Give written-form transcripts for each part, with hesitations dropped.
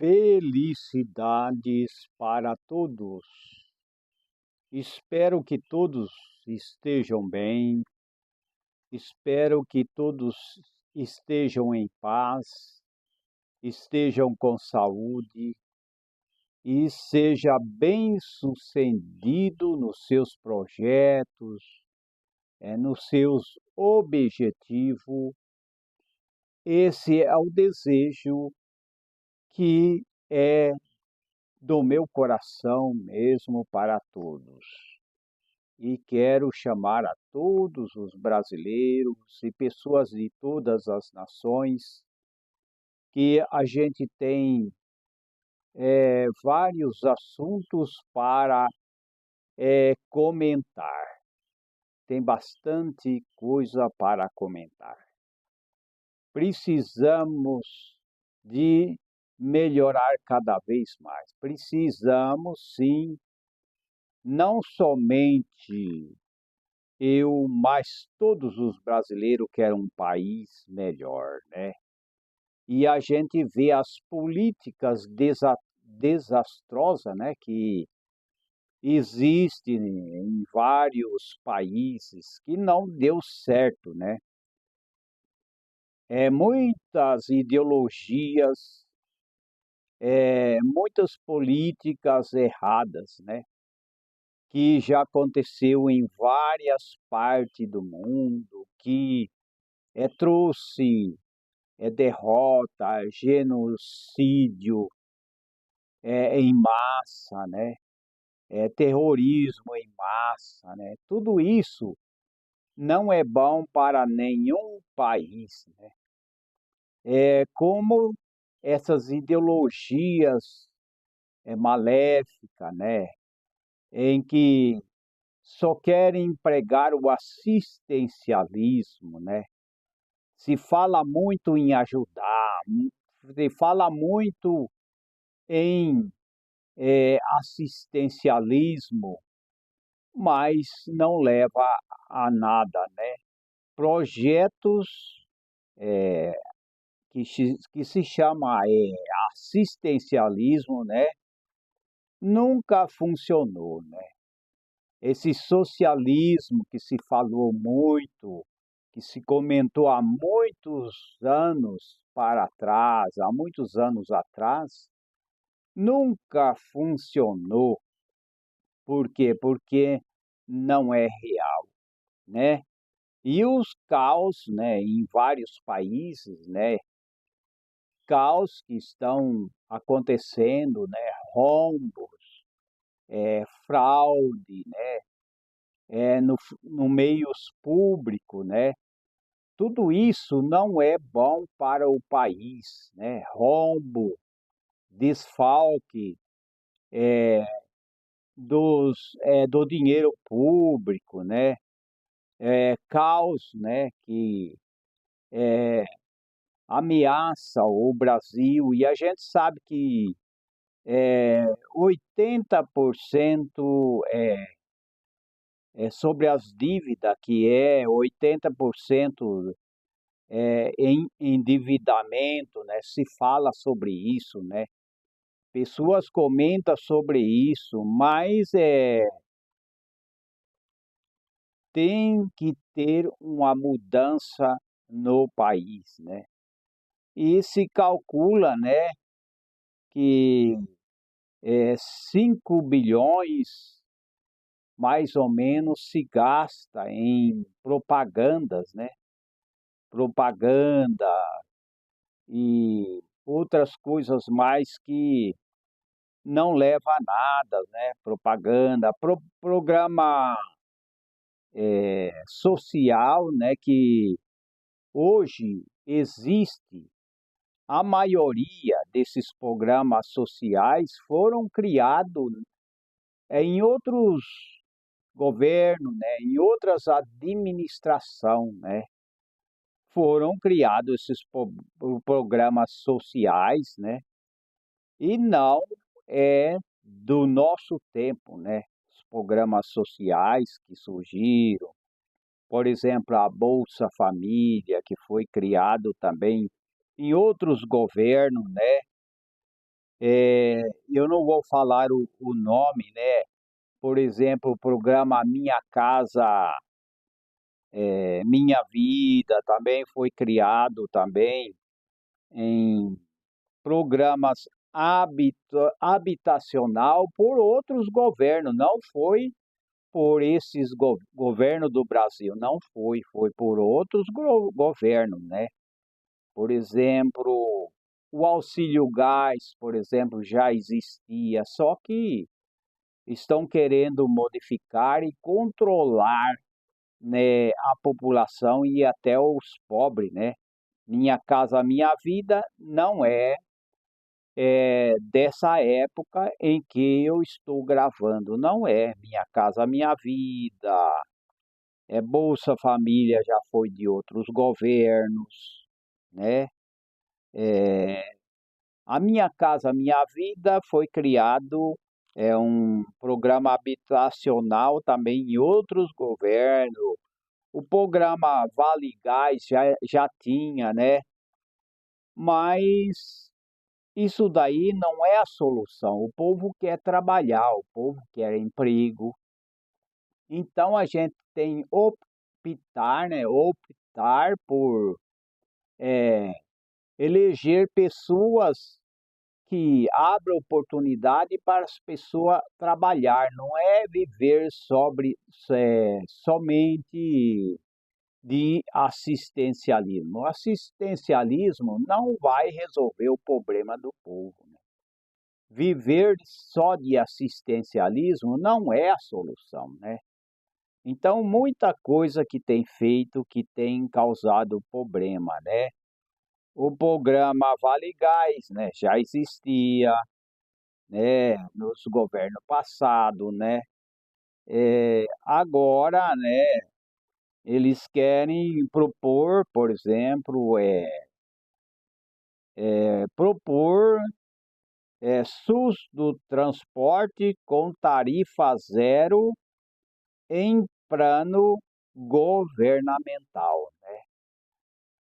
Felicidades para todos. Espero que todos estejam bem, espero que todos estejam em paz, estejam com saúde e seja bem-sucedido nos seus projetos, nos seus objetivos. Esse é o desejo que é do meu coração mesmo para todos. E quero chamar a todos os brasileiros e pessoas de todas as nações que a gente tem vários assuntos para comentar. Tem bastante coisa para comentar. Precisamos de melhorar cada vez mais. Precisamos, sim, não somente eu, mas todos os brasileiros querem um país melhor, né? E a gente vê as políticas desastrosas, né, que existem em vários países que não deu certo, né? Muitas ideologias, muitas políticas erradas, né? Que já aconteceu em várias partes do mundo, que trouxe derrota, genocídio em massa, né? Terrorismo em massa, né? Tudo isso não é bom para nenhum país, né? Como essas ideologias maléficas, né? Em que só querem pregar o assistencialismo, né? Se fala muito em ajudar, se fala muito em assistencialismo, mas não leva a nada, né? Projetos que se chama assistencialismo, né? Nunca funcionou, né? Esse socialismo que se falou muito, que se comentou há muitos anos para trás, há muitos anos atrás, nunca funcionou. Por quê? Porque não é real, né? E os caos, né, em vários países, né, caos que estão acontecendo, né, rombos, fraude, né, no meios público, né? Tudo isso não é bom para o país, né? Rombo, desfalque do dinheiro público, né? Caos, né? Que ameaça o Brasil e a gente sabe que 80% sobre as dívidas, que é 80% em endividamento, né? Se fala sobre isso, né? Pessoas comentam sobre isso, mas tem que ter uma mudança no país, né? E se calcula, né, que 5 bilhões, mais ou menos, se gasta em propagandas, né? Propaganda e outras coisas mais que não leva a nada, né? Propaganda, programa social, né? Que hoje existe, a maioria desses programas sociais foram criados em outros governos, né? Em outras administrações, né? Foram criados esses programas sociais, né? E não é do nosso tempo, né? Os programas sociais que surgiram, por exemplo, a Bolsa Família, que foi criado também em outros governos, né? Eu não vou falar o nome, né? Por exemplo, o programa Minha Casa, Minha Vida, também foi criado também em programas habitacional por outros governos, não foi por esses governos do Brasil, não foi por outros governos, né? Por exemplo, o auxílio gás, por exemplo, já existia, só que estão querendo modificar e controlar, né, a população e até os pobres, né? Minha Casa Minha Vida não dessa época em que eu estou gravando, não é Minha Casa Minha Vida, Bolsa Família já foi de outros governos, né? A Minha Casa Minha Vida foi criado, um programa habitacional também em outros governos. O programa Vale Gás já tinha, né? Mas isso daí não é a solução. O povo quer trabalhar, o povo quer emprego. Então a gente tem optar, né? Optar por eleger pessoas que abram oportunidade para as pessoas trabalhar. Não é viver somente de assistencialismo. O assistencialismo não vai resolver o problema do povo, né? Viver só de assistencialismo não é a solução, né? Então, muita coisa que tem feito que tem causado problema, né? O programa Vale Gás, né, já existia, né, nos governos passados, né? Agora, né, eles querem propor, por exemplo, propor SUS do transporte com tarifa zero em plano governamental.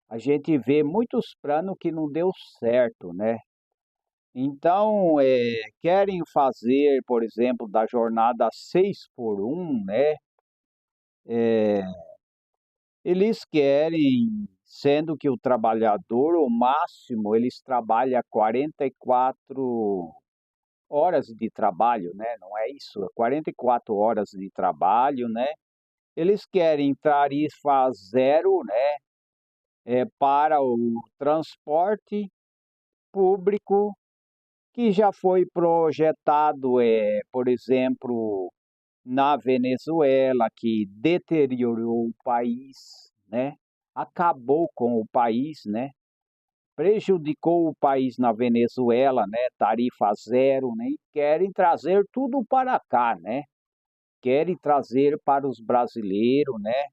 A gente vê muitos planos que não deu certo, né? Então, querem fazer, por exemplo, da jornada 6 por 1, né? Eles querem, sendo que o trabalhador, o máximo, eles trabalham 44 horas de trabalho, né? Não é isso, 44 horas de trabalho, né? Eles querem tarifa zero, né? Para o transporte público, que já foi projetado, por exemplo, na Venezuela, que deteriorou o país, né? Acabou com o país, né? Prejudicou o país na Venezuela, né? Tarifa zero, né? E querem trazer tudo para cá, né? Querem trazer para os brasileiros, né?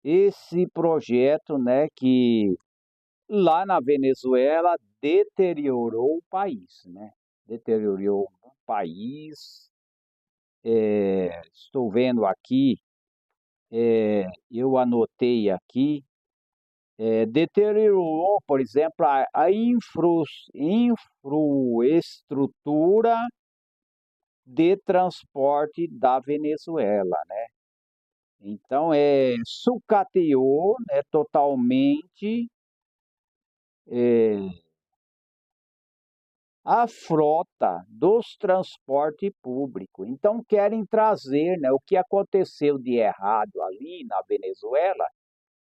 Esse projeto, né? Que lá na Venezuela deteriorou o país, né? Deteriorou o país. Estou vendo aqui, eu anotei aqui, deteriorou, por exemplo, a infraestrutura de transporte da Venezuela, né? Então, sucateou, né, totalmente a frota dos transporte público. Então, querem trazer, né, o que aconteceu de errado ali na Venezuela,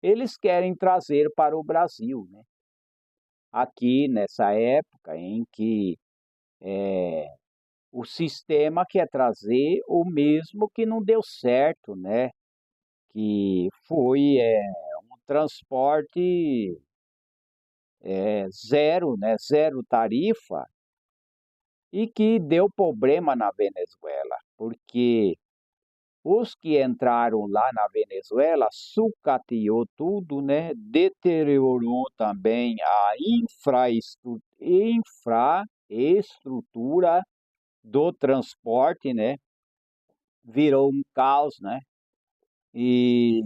eles querem trazer para o Brasil, né? Aqui nessa época em que o sistema quer trazer o mesmo que não deu certo, né? Que foi um transporte zero, né? Zero tarifa e que deu problema na Venezuela, porque os que entraram lá na Venezuela sucateou tudo, né? Deteriorou também a infraestrutura do transporte, né? Virou um caos, né? E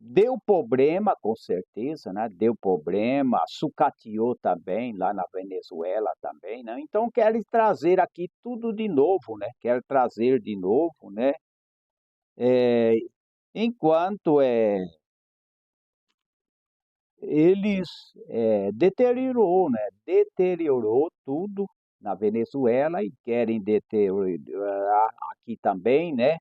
Deu problema, com certeza, né? Deu problema, sucateou também lá na Venezuela também, né? Então querem trazer aqui tudo de novo, né? Querem trazer de novo, né? É, enquanto eles deteriorou, né? Deteriorou tudo na Venezuela e querem deteriorar aqui também, né?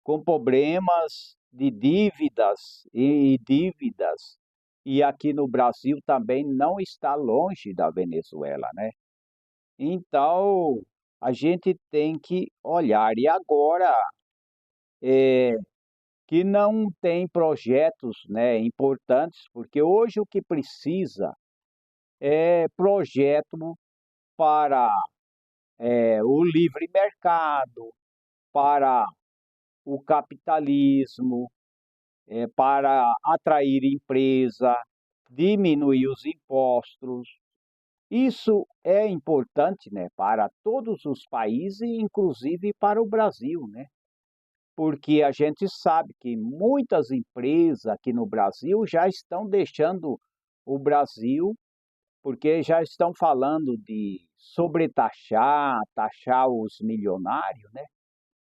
Com problemas de dívidas. E aqui no Brasil também não está longe da Venezuela, né? Então, a gente tem que olhar. E agora, que não tem projetos, né, importantes, porque hoje o que precisa é projeto para o livre mercado, para o capitalismo, para atrair empresa, diminuir os impostos. Isso é importante, né, para todos os países, inclusive para o Brasil, né? Porque a gente sabe que muitas empresas aqui no Brasil já estão deixando o Brasil, porque já estão falando de sobretaxar, taxar os milionários, né?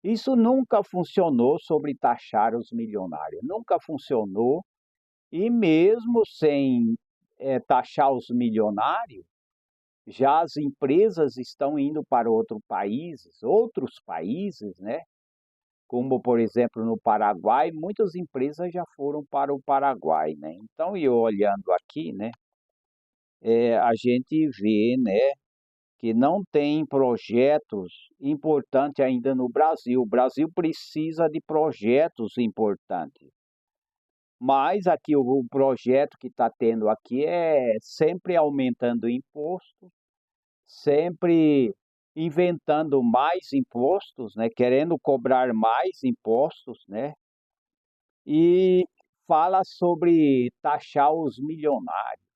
Isso nunca funcionou sobre taxar os milionários, nunca funcionou. E mesmo sem taxar os milionários, já as empresas estão indo para outros países, né? Como, por exemplo, no Paraguai, muitas empresas já foram para o Paraguai, né? Então, eu olhando aqui, né, a gente vê, né, que não tem projetos importantes ainda no Brasil. O Brasil precisa de projetos importantes. Mas aqui o projeto que está tendo aqui é sempre aumentando imposto, sempre inventando mais impostos, né? Querendo cobrar mais impostos, né? E fala sobre taxar os milionários.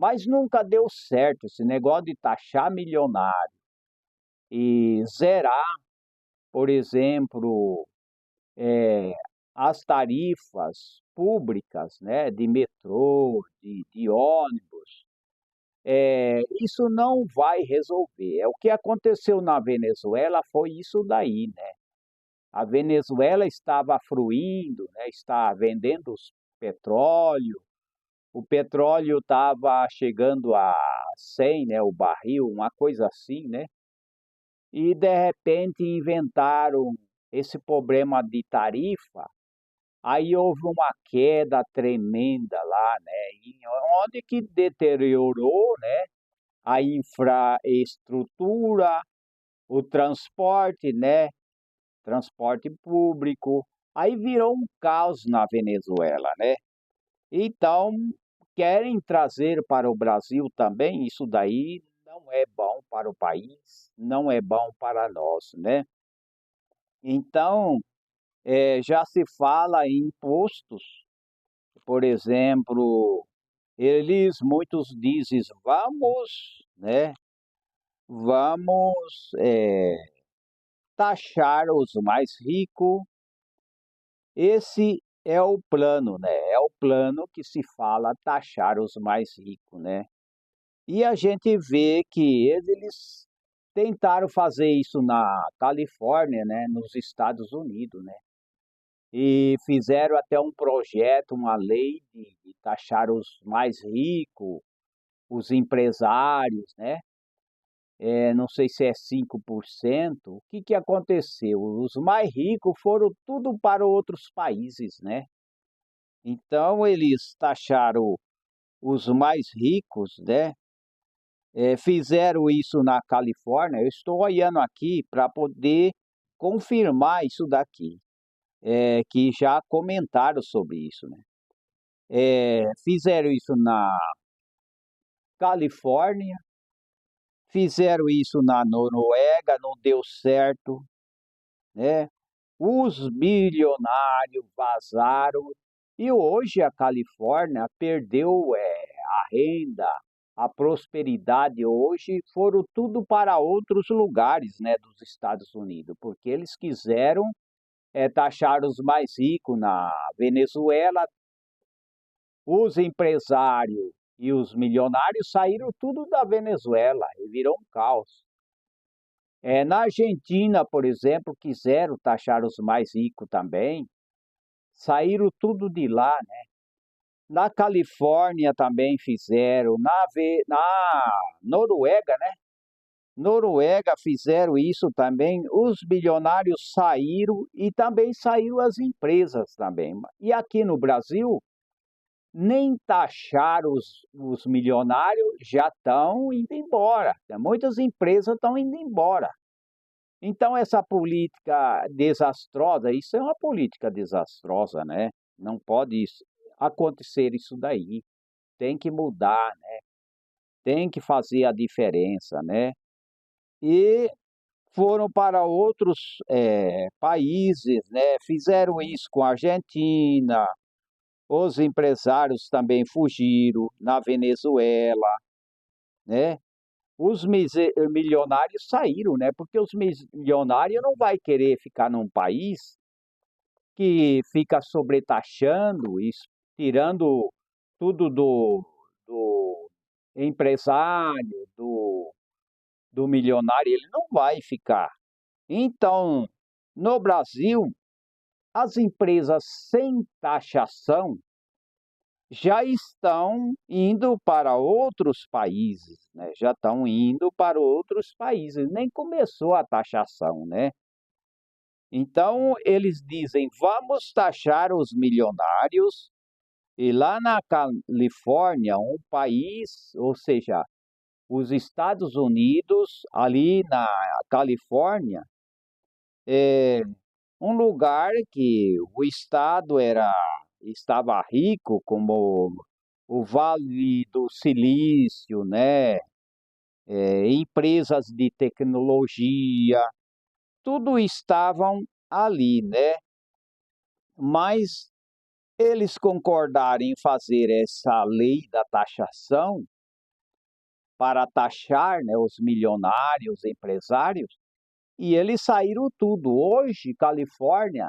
Mas nunca deu certo esse negócio de taxar milionário e zerar, por exemplo, as tarifas públicas, né, de metrô, de ônibus. Isso não vai resolver. O que aconteceu na Venezuela foi isso daí, né? A Venezuela estava fruindo, né, está vendendo petróleo, o petróleo estava chegando a 100, né, o barril, uma coisa assim, né? E de repente inventaram esse problema de tarifa, aí houve uma queda tremenda lá, né? E onde que deteriorou, né? A infraestrutura, o transporte, né? Transporte público. Aí virou um caos na Venezuela, né? Então, querem trazer para o Brasil também, isso daí não é bom para o país, não é bom para nós, né? Então, já se fala em impostos, por exemplo, muitos dizem, vamos, né? Vamos taxar os mais ricos. Esse é o plano, né? É o plano que se fala taxar os mais ricos, né? E a gente vê que eles tentaram fazer isso na Califórnia, né? Nos Estados Unidos, né? E fizeram até um projeto, uma lei de taxar os mais ricos, os empresários, né? Não sei se é 5%. O que que aconteceu? Os mais ricos foram tudo para outros países, né? Então eles taxaram os mais ricos, né? Fizeram isso na Califórnia. Eu estou olhando aqui para poder confirmar isso daqui, que já comentaram sobre isso, né? Fizeram isso na Califórnia, fizeram isso na Noruega, não deu certo, né? Os bilionários vazaram e hoje a Califórnia perdeu a renda, a prosperidade hoje foram tudo para outros lugares, né, dos Estados Unidos, porque eles quiseram taxar os mais ricos. Na Venezuela, os empresários e os milionários saíram tudo da Venezuela e virou um caos. Na Argentina, por exemplo, quiseram taxar os mais ricos também, saíram tudo de lá, né? Na Califórnia também fizeram, na Noruega, né? Noruega fizeram isso também, os bilionários saíram e também saíram as empresas também. E aqui no Brasil, nem taxar os milionários já estão indo embora. Muitas empresas estão indo embora. Então, essa política desastrosa, isso é uma política desastrosa, né? Não pode acontecer isso daí. Tem que mudar, né? Tem que fazer a diferença, né? E foram para outros países, né? Fizeram isso com a Argentina, os empresários também fugiram na Venezuela, né? Os milionários saíram, né? Porque os milionários não vai querer ficar num país que fica sobretaxando, isso, tirando tudo do empresário, do milionário, ele não vai ficar. Então, no Brasil, as empresas sem taxação já estão indo para outros países, né? Já estão indo para outros países, nem começou a taxação, né? Então, eles dizem, vamos taxar os milionários, e lá na Califórnia, um país, ou seja, os Estados Unidos, ali na Califórnia, é um lugar que o estado estava rico, como o Vale do Silício, né? Empresas de tecnologia, tudo estavam ali, né? Mas eles concordaram em fazer essa lei da taxação para taxar, né, os milionários, empresários, e eles saíram tudo. Hoje, Califórnia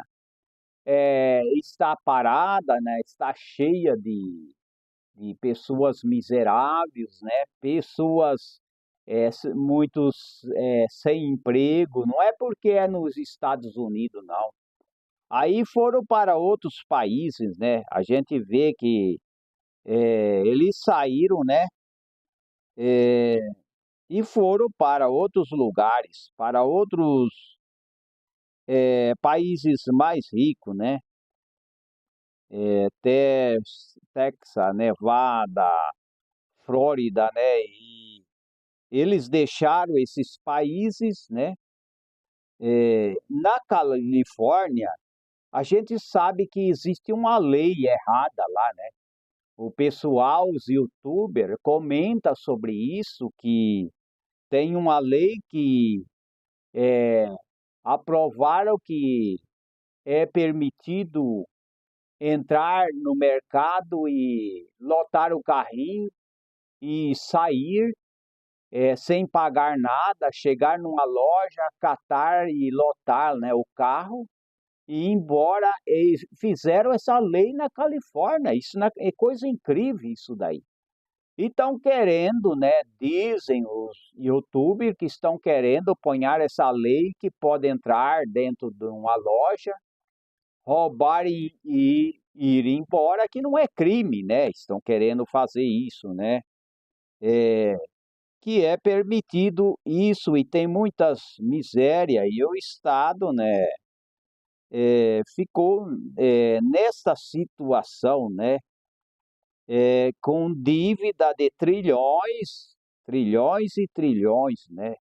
está parada, né, está cheia de pessoas miseráveis, né, pessoas muitos sem emprego. Não é porque é nos Estados Unidos, não. Aí foram para outros países, né? A gente vê que eles saíram, né? E foram para outros lugares, para outros países mais ricos, né? Texas, Nevada, Flórida, né? E eles deixaram esses países, né? Na Califórnia, a gente sabe que existe uma lei errada lá, né? O pessoal, os youtubers, comenta sobre isso, que tem uma lei que aprovaram que é permitido entrar no mercado e lotar o carrinho e sair sem pagar nada, chegar numa loja, catar e lotar, né, o carro e ir embora. E fizeram essa lei na Califórnia. Isso é coisa incrível isso daí. E estão querendo, né? Dizem os youtubers que estão querendo ponhar essa lei que pode entrar dentro de uma loja, roubar e ir embora, que não é crime, né? Estão querendo fazer isso, né? Que é permitido isso e tem muitas misérias e o Estado, né? Ficou nessa situação, né? Com dívida de trilhões, trilhões e trilhões, né?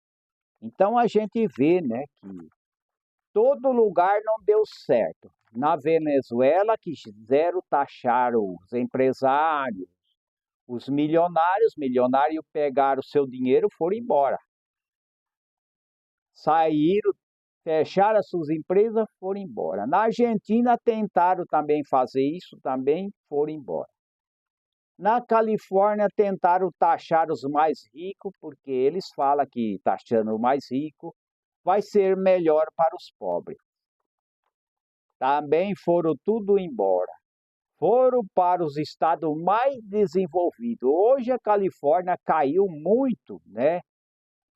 Então a gente vê, né, que todo lugar não deu certo. Na Venezuela, quiseram taxar os empresários, os milionários pegaram o seu dinheiro e foram embora. Saíram, fecharam as suas empresas, foram embora. Na Argentina tentaram também fazer isso, também foram embora. Na Califórnia tentaram taxar os mais ricos, porque eles falam que taxando o mais rico vai ser melhor para os pobres. também foram tudo embora. Foram para os estados mais desenvolvidos. Hoje a Califórnia caiu muito, né?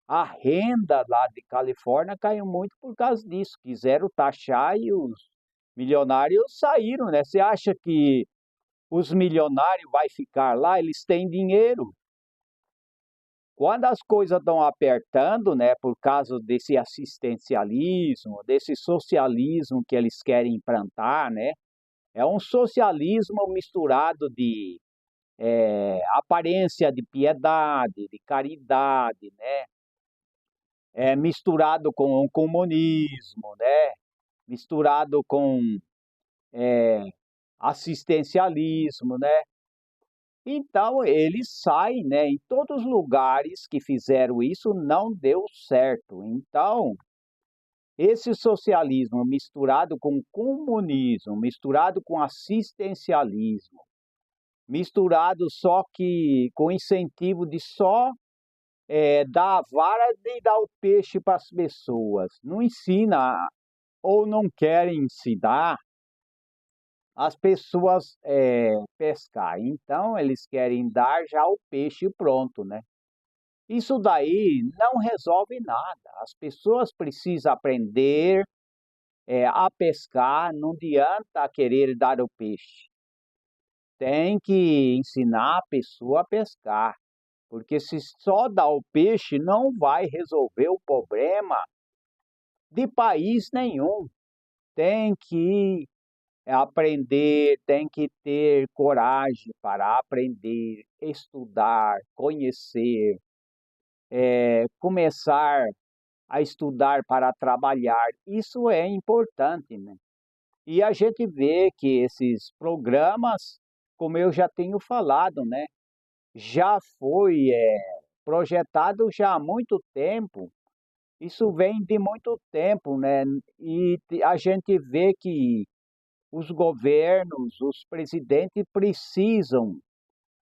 A renda lá de Califórnia caiu muito por causa disso. Quiseram taxar e os milionários saíram, né? Você acha que os milionários vai ficar lá? Eles têm dinheiro. Quando as coisas estão apertando, né, por causa desse assistencialismo, desse socialismo que eles querem implantar, né? É um socialismo misturado de aparência de piedade, de caridade, né? Misturado com o comunismo, né? Misturado com assistencialismo, né? Então eles saem, né? Em todos os lugares que fizeram isso não deu certo. Então esse socialismo misturado com comunismo, misturado com assistencialismo, misturado só que com incentivo de só dar a vara e dar o peixe para as pessoas. Não ensina ou não querem ensinar as pessoas pescar. Então eles querem dar já o peixe pronto, né? Isso daí não resolve nada. As pessoas precisam aprender a pescar, não adianta querer dar o peixe. Tem que ensinar a pessoa a pescar, porque se só dar o peixe não vai resolver o problema de país nenhum. Tem que aprender, tem que ter coragem para aprender, estudar, conhecer, começar a estudar para trabalhar. Isso é importante, né? E a gente vê que esses programas, como eu já tenho falado, né, já foi projetado já há muito tempo. Isso vem de muito tempo, né? E a gente vê que os governos, os presidentes precisam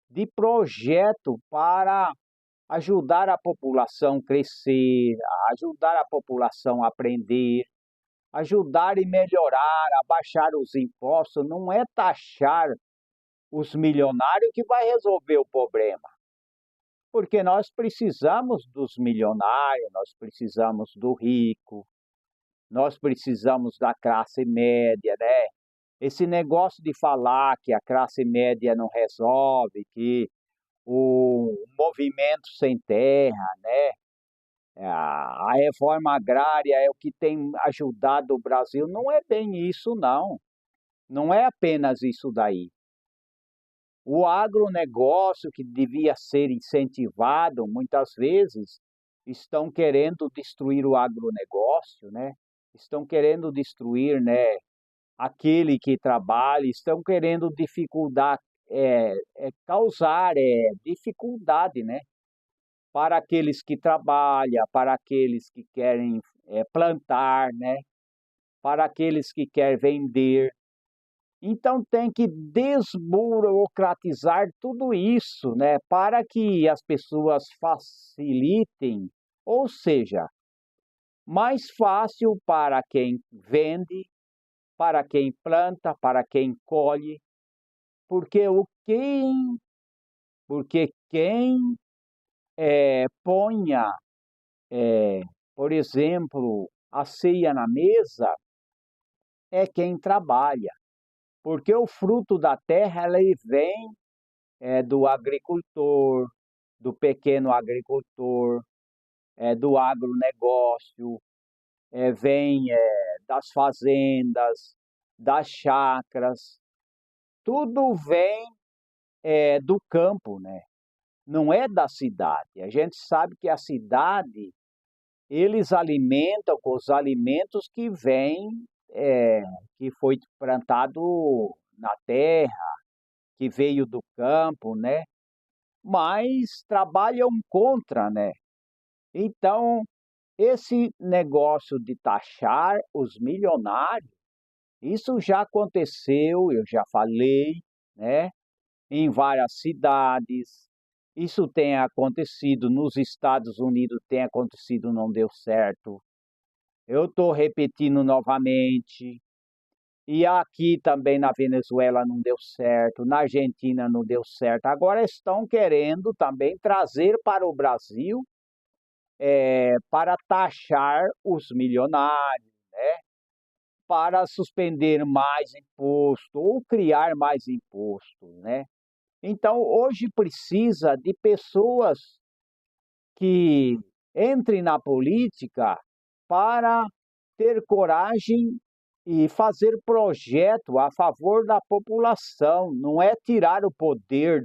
de projeto para ajudar a população a crescer, ajudar a população a aprender, ajudar e melhorar, abaixar os impostos. Não é taxar os milionários que vai resolver o problema. Porque nós precisamos dos milionários, nós precisamos do rico, nós precisamos da classe média, né? Esse negócio de falar que a classe média não resolve, que o movimento sem terra, né? A reforma agrária é o que tem ajudado o Brasil. Não é bem isso, não. Não é apenas isso daí. O agronegócio, que devia ser incentivado, muitas vezes estão querendo destruir o agronegócio, né? Estão querendo destruir, né, aquele que trabalha, estão querendo causar dificuldade, né, para aqueles que trabalham, para aqueles que querem plantar, né, para aqueles que querem vender. Então tem que desburocratizar tudo isso, né, para que as pessoas facilitem, ou seja, mais fácil para quem vende, para quem planta, para quem colhe, porque quem ponha, por exemplo, a ceia na mesa é quem trabalha, porque o fruto da terra ele vem do agricultor, do pequeno agricultor, do agronegócio, vem das fazendas, das chacras, tudo vem do campo, né? Não é da cidade. A gente sabe que a cidade, eles alimentam com os alimentos que vêm, que foi plantado na terra, que veio do campo, né? Mas trabalham contra, né? Então, esse negócio de taxar os milionários, isso já aconteceu, eu já falei, né? Em várias cidades. Isso tem acontecido nos Estados Unidos, tem acontecido, não deu certo. Eu estou repetindo novamente. E aqui também na Venezuela não deu certo, na Argentina não deu certo. Agora estão querendo também trazer para o Brasil para taxar os milionários, né? Para suspender mais imposto ou criar mais imposto, né? Então, hoje precisa de pessoas que entrem na política para ter coragem e fazer projeto a favor da população, não é tirar o poder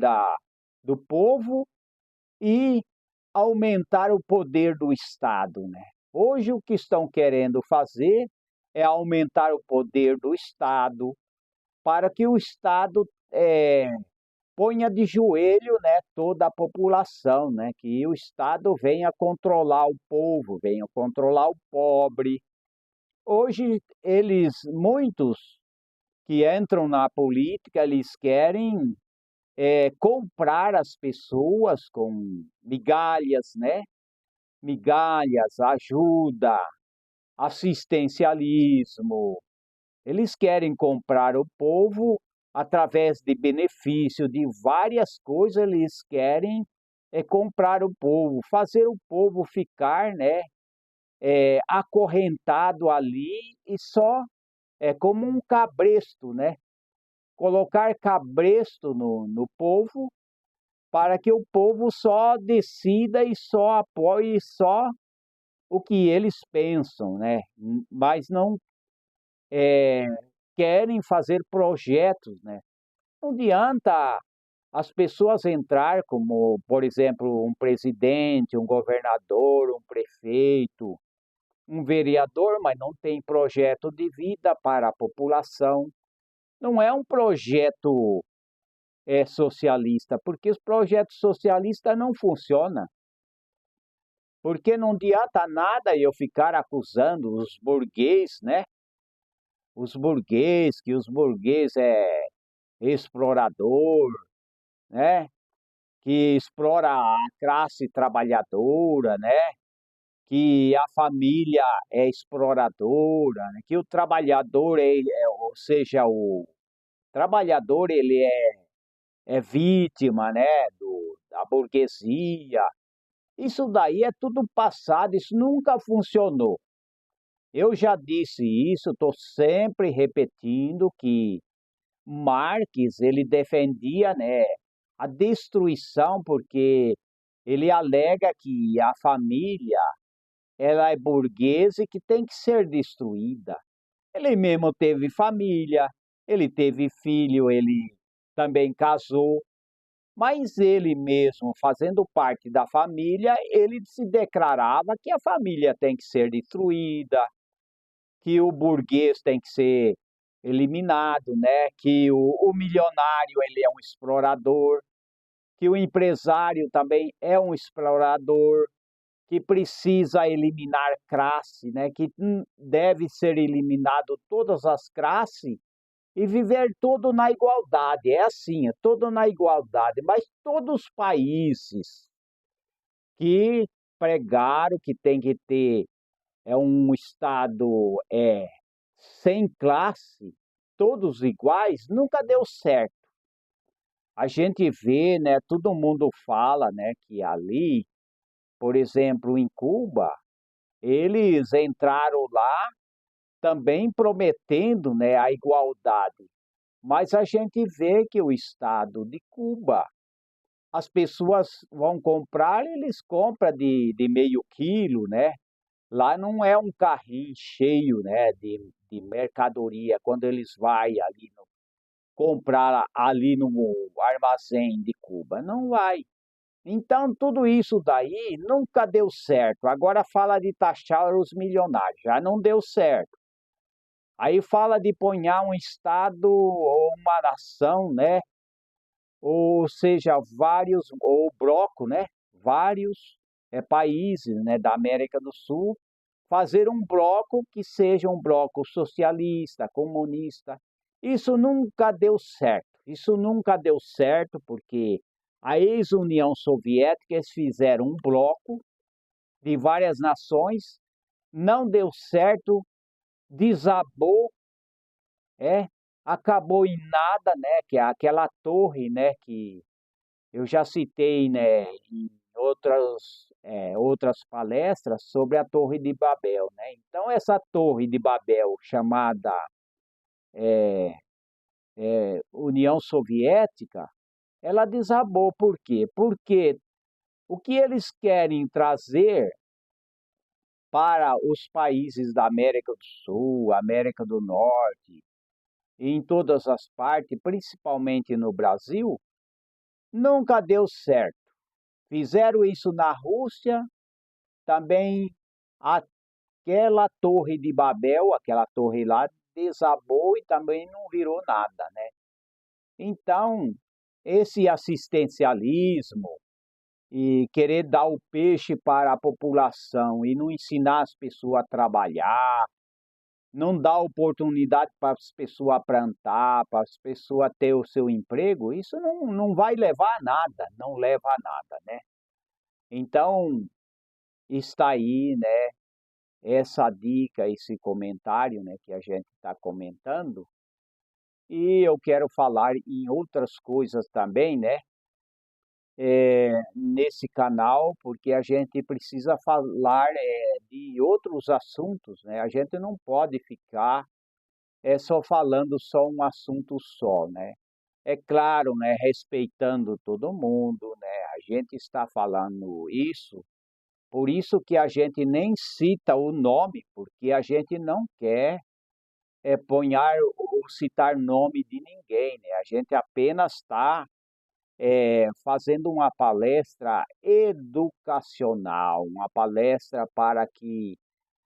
do povo e aumentar o poder do Estado, né? Hoje o que estão querendo fazer é aumentar o poder do Estado para que o Estado ponha de joelho, né, toda a população, né, que o Estado venha controlar o povo, venha controlar o pobre. Hoje muitos que entram na política, eles querem comprar as pessoas com migalhas, né? Migalhas, ajuda, assistencialismo. Eles querem comprar o povo através de benefício, de várias coisas, eles querem comprar o povo, fazer o povo ficar, né, acorrentado ali e só como um cabresto, né? Colocar cabresto no povo para que o povo só decida e só apoie só o que eles pensam, né? Mas não é, querem fazer projetos, né? Não adianta as pessoas entrar como, por exemplo, um presidente, um governador, um prefeito, um vereador, mas não tem projeto de vida para a população. Não é um projeto socialista, porque os projetos socialistas não funcionam. Porque não adianta nada eu ficar acusando os burguês, né? Que os burguês é explorador, né? Que explora a classe trabalhadora, né? Que a família é exploradora, né? Que o trabalhador ou seja, o trabalhador ele é vítima, né? Da burguesia. Isso daí é tudo passado, isso nunca funcionou. Eu já disse isso, estou sempre repetindo que Marx ele defendia, né, a destruição porque ele alega que a família ela é burguesa e que tem que ser destruída. Ele mesmo teve família, ele teve filho, ele também casou, mas ele mesmo, fazendo parte da família, ele se declarava que a família tem que ser destruída, que o burguês tem que ser eliminado, né? Que o milionário ele é um explorador, que o empresário também é um explorador, que precisa eliminar classe, né? Que deve ser eliminado todas as classes e viver tudo na igualdade. É assim, é tudo na igualdade, mas todos os países que pregaram que tem que ter um Estado sem classe, todos iguais, nunca deu certo. A gente vê, né, todo mundo fala, né, que ali, por exemplo, em Cuba, eles entraram lá também prometendo, né, a igualdade. Mas a gente vê que o Estado de Cuba, as pessoas vão comprar, eles compram de meio quilo, né? Lá não é um carrinho cheio, né, de mercadoria, quando eles vão ali comprar ali no armazém de Cuba. Não vai. Então, tudo isso daí nunca deu certo. Agora fala de taxar os milionários, já não deu certo. Aí fala de ponhar um Estado ou uma nação, né? Ou seja, vários, ou bloco, né? Vários países, né, da América do Sul, fazer um bloco que seja um bloco socialista, comunista. Isso nunca deu certo. Isso nunca deu certo porque a ex-União Soviética eles fizeram um bloco de várias nações, não deu certo, desabou É, acabou em nada, né? Que é aquela torre, né? Que eu já citei, né? Em outras palestras sobre a Torre de Babel, né? Então essa Torre de Babel chamada União Soviética, ela desabou. Por quê? Porque o que eles querem trazer para os países da América do Sul, América do Norte, e em todas as partes, principalmente no Brasil, nunca deu certo. Fizeram isso na Rússia, também aquela Torre de Babel, aquela torre lá, desabou e também não virou nada, né? Então, esse assistencialismo e querer dar o peixe para a população e não ensinar as pessoas a trabalhar, não dar oportunidade para as pessoas plantar, para as pessoas ter o seu emprego, isso não vai levar a nada, não leva a nada, né? Então, está aí, né, essa dica, esse comentário, né, que a gente está comentando, e eu quero falar em outras coisas também, né, nesse canal, porque a gente precisa falar de outros assuntos, né? A gente não pode ficar só falando só um assunto só, né? É claro, né, respeitando todo mundo, né? A gente está falando isso, por isso que a gente nem cita o nome, porque a gente não quer ponhar ou citar nome de ninguém, né? A gente apenas está fazendo uma palestra educacional, uma palestra para que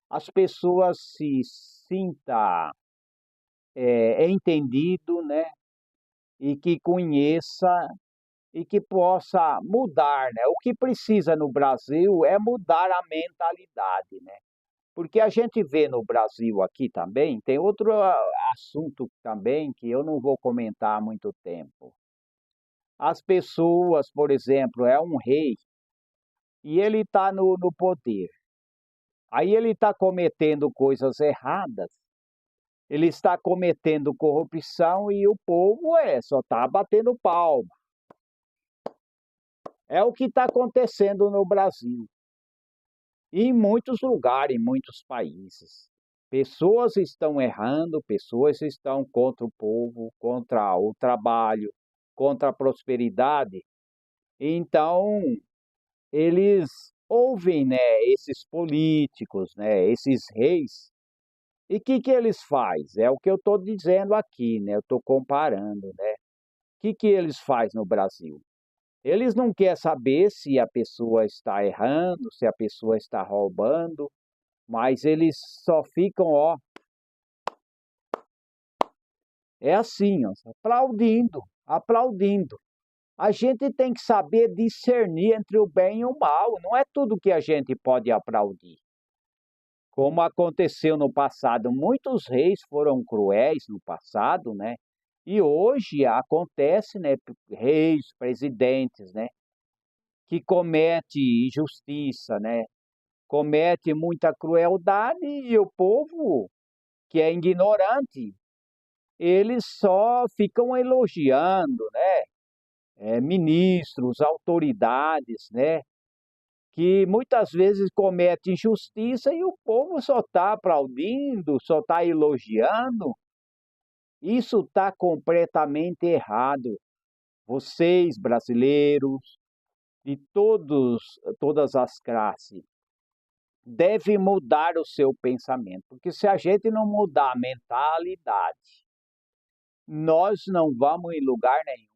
as pessoas se sintam entendido, né? E que conheça e que possa mudar, né? O que precisa no Brasil é mudar a mentalidade, né? Porque a gente vê no Brasil aqui também, tem outro assunto também que eu não vou comentar há muito tempo. As pessoas, por exemplo, é um rei e ele está no poder. Aí ele está cometendo coisas erradas, ele está cometendo corrupção e o povo só está batendo palma. É o que está acontecendo no Brasil e em muitos lugares, em muitos países. Pessoas estão errando, pessoas estão contra o povo, contra o trabalho, contra a prosperidade. Então, eles ouvem, né, esses políticos, né, esses reis. E o que eles fazem? É o que eu estou dizendo aqui, né? Eu estou comparando, né? O que eles fazem no Brasil? Eles não querem saber se a pessoa está errando, se a pessoa está roubando, mas eles só ficam, ó, é assim, ó, aplaudindo, aplaudindo. A gente tem que saber discernir entre o bem e o mal, não é tudo que a gente pode aplaudir. Como aconteceu no passado, muitos reis foram cruéis no passado, né? E hoje acontece, né, reis, presidentes, né, que comete injustiça, né? Comete muita crueldade e o povo, que é ignorante, eles só ficam elogiando, né? Ministros, autoridades, né? Que muitas vezes comete injustiça e o povo só está aplaudindo, só está elogiando. Isso está completamente errado. Vocês, brasileiros, de todas as classes, devem mudar o seu pensamento, porque se a gente não mudar a mentalidade, nós não vamos em lugar nenhum.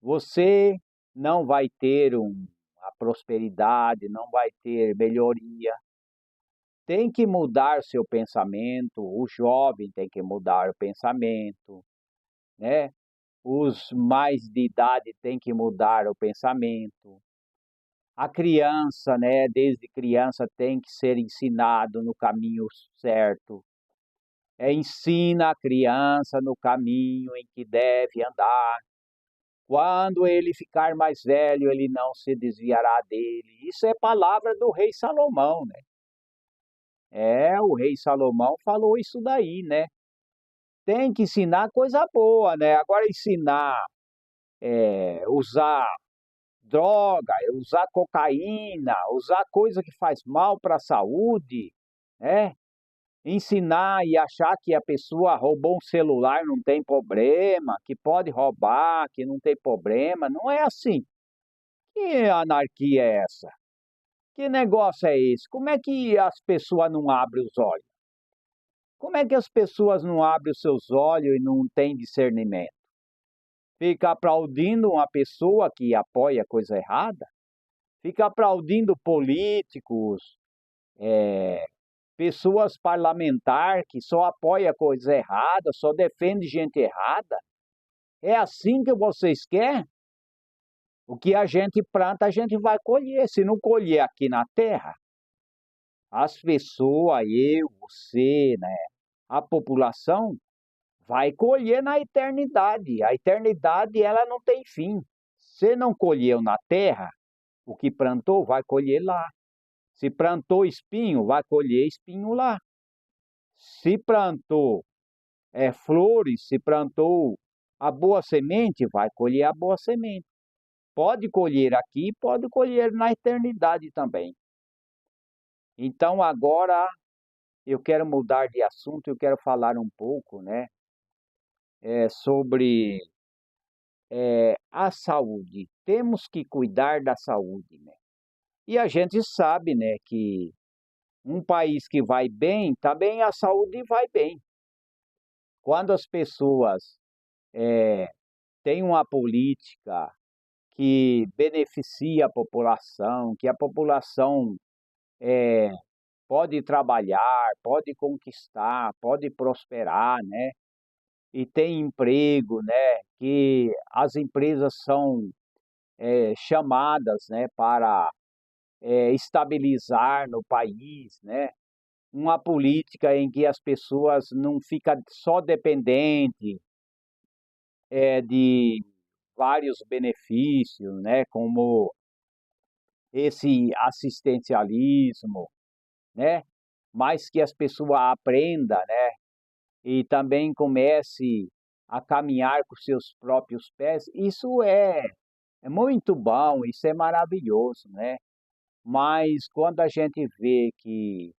Você não vai ter a prosperidade, não vai ter melhoria. Tem que mudar seu pensamento, o jovem tem que mudar o pensamento, né? Os mais de idade têm que mudar o pensamento. A criança, né, desde criança tem que ser ensinado no caminho certo. Ensina a criança no caminho em que deve andar. Quando ele ficar mais velho, ele não se desviará dele. Isso é palavra do rei Salomão, né? O rei Salomão falou isso daí, né? Tem que ensinar coisa boa, né? Agora ensinar, usar droga, usar cocaína, usar coisa que faz mal para a saúde, né? Ensinar e achar que a pessoa roubou um celular não tem problema, que pode roubar, que não tem problema. Não é assim. Que anarquia é essa? Que negócio é esse? Como é que as pessoas não abrem os olhos? Como é que as pessoas não abrem os seus olhos e não têm discernimento? Fica aplaudindo uma pessoa que apoia coisa errada? Fica aplaudindo políticos, pessoas parlamentares que só apoia coisa errada, só defende gente errada? É assim que vocês querem? O que a gente planta, a gente vai colher. Se não colher aqui na terra, as pessoas, eu, você, né, a população, vai colher na eternidade. A eternidade, ela não tem fim. Se não colheu na terra, o que plantou, vai colher lá. Se plantou espinho, vai colher espinho lá. Se plantou flores, se plantou a boa semente, vai colher a boa semente. Pode colher aqui, pode colher na eternidade também. Então agora eu quero mudar de assunto, eu quero falar um pouco, né, sobre a saúde. Temos que cuidar da saúde, né? E a gente sabe, né, que um país que vai bem, também a saúde vai bem. Quando as pessoas têm uma política que beneficia a população, que a população pode trabalhar, pode conquistar, pode prosperar, né? E tem emprego, né? Que as empresas são chamadas, né, para estabilizar no país, né? Uma política em que as pessoas não ficam só dependentes de vários benefícios, né? Como esse assistencialismo, né? Mas que as pessoas aprendam, né? E também comece a caminhar com seus próprios pés. Isso é muito bom, isso é maravilhoso, né? Mas quando a gente vê que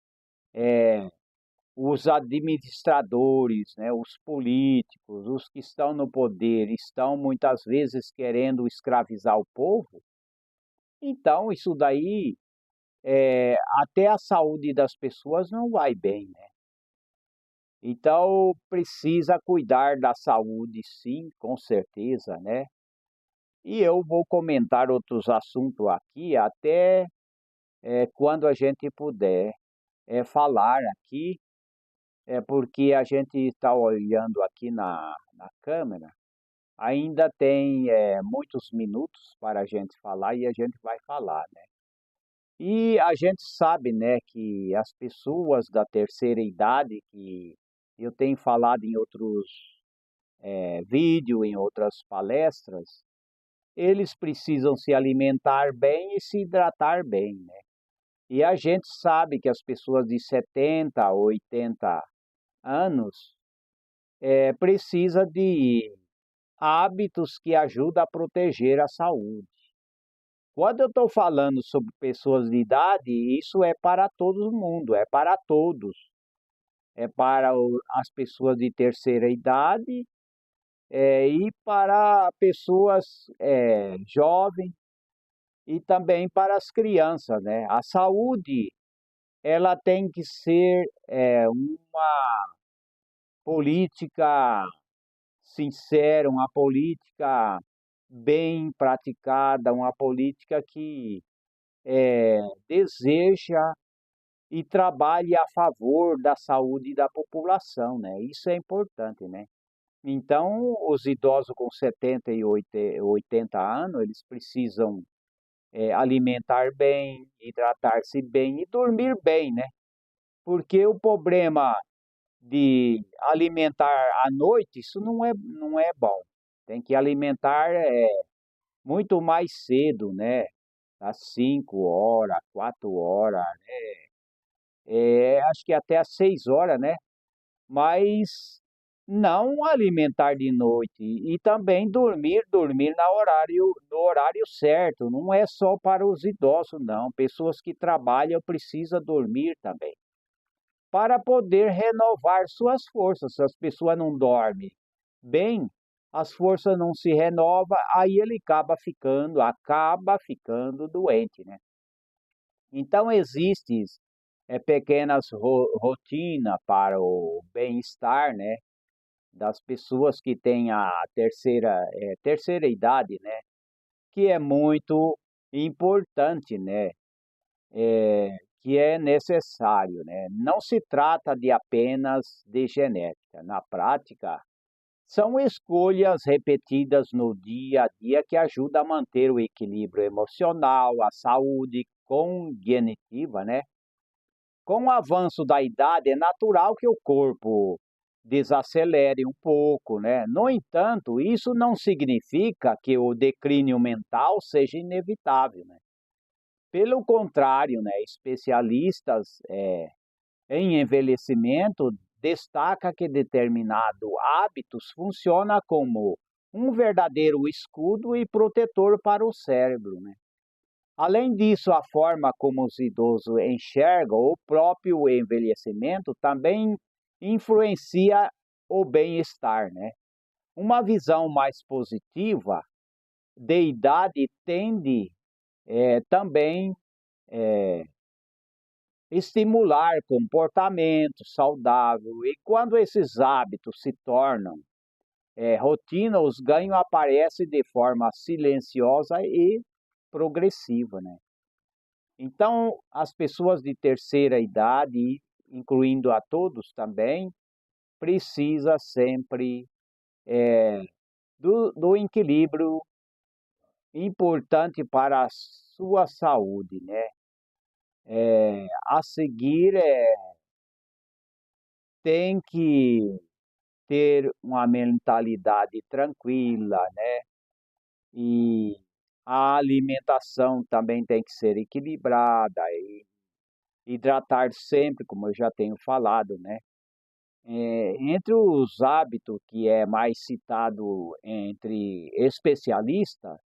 os administradores, né, os políticos, os que estão no poder, estão muitas vezes querendo escravizar o povo, então isso daí, até a saúde das pessoas não vai bem, né? Então precisa cuidar da saúde, sim, com certeza, né? E eu vou comentar outros assuntos aqui, até quando a gente puder falar aqui, porque a gente está olhando aqui na câmera, ainda tem muitos minutos para a gente falar e a gente vai falar, né? E a gente sabe, né, que as pessoas da terceira idade, que eu tenho falado em outros vídeos, em outras palestras, eles precisam se alimentar bem e se hidratar bem, né? E a gente sabe que as pessoas de 70, 80 anos precisa de hábitos que ajudam a proteger a saúde. Quando eu estou falando sobre pessoas de idade, isso é para todo mundo, é para todos. É para as pessoas de terceira idade e para pessoas jovens e também para as crianças, né? A saúde, ela tem que ser uma política sincera, uma política bem praticada, uma política que deseja e trabalhe a favor da saúde da população, né? Isso é importante, né? Então, os idosos com 70 e 80 anos, eles precisam alimentar bem, hidratar-se bem e dormir bem, né? Porque o problema de alimentar à noite, isso não é bom. Tem que alimentar muito mais cedo, né? Às 5 horas, 4 horas, acho que até às 6 horas, né? Mas não alimentar de noite e também dormir no horário certo. Não é só para os idosos, não. Pessoas que trabalham precisam dormir também, para poder renovar suas forças. Se as pessoas não dormem bem, as forças não se renovam, aí ele acaba ficando doente, né? Então existem pequenas rotinas para o bem-estar, né, das pessoas que têm a terceira idade, né, que é muito importante, né, que é necessário, né. Não se trata de apenas de genética. Na prática, são escolhas repetidas no dia a dia que ajudam a manter o equilíbrio emocional, a saúde cognitiva, né. Com o avanço da idade, é natural que o corpo desacelere um pouco, né? No entanto, isso não significa que o declínio mental seja inevitável, né? Pelo contrário, né, especialistas em envelhecimento destacam que determinado hábitos funciona como um verdadeiro escudo e protetor para o cérebro, né? Além disso, a forma como os idosos enxergam o próprio envelhecimento também influencia o bem-estar, né? Uma visão mais positiva de idade tende também estimular comportamento saudável, e quando esses hábitos se tornam rotina, os ganhos aparecem de forma silenciosa e progressiva, né? Então, as pessoas de terceira idade, incluindo a todos também, precisa sempre do equilíbrio importante para a sua saúde, né? A seguir, tem que ter uma mentalidade tranquila, né? E a alimentação também tem que ser equilibrada e hidratar sempre, como eu já tenho falado, né? Entre os hábitos que é mais citado entre especialistas,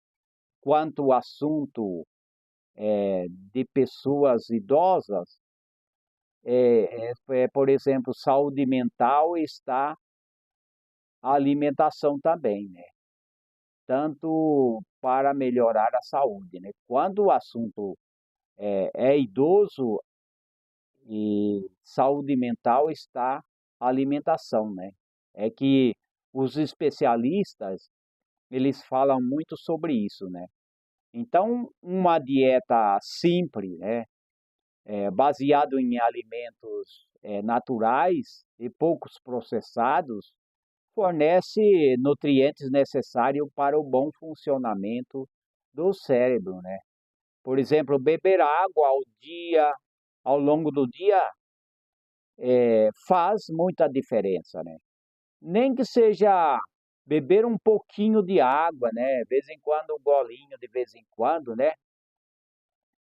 quanto ao assunto de pessoas idosas, por exemplo, saúde mental está a alimentação também, né? Tanto para melhorar a saúde, né? Quando o assunto é idoso e saúde mental, está a alimentação, né? É que os especialistas, eles falam muito sobre isso, né? Então, uma dieta simples, né, baseado em alimentos naturais e poucos processados, fornece nutrientes necessários para o bom funcionamento do cérebro, né? Por exemplo, beber água ao longo do dia, faz muita diferença, né? Nem que seja beber um pouquinho de água, né? De vez em quando, um golinho de vez em quando, né?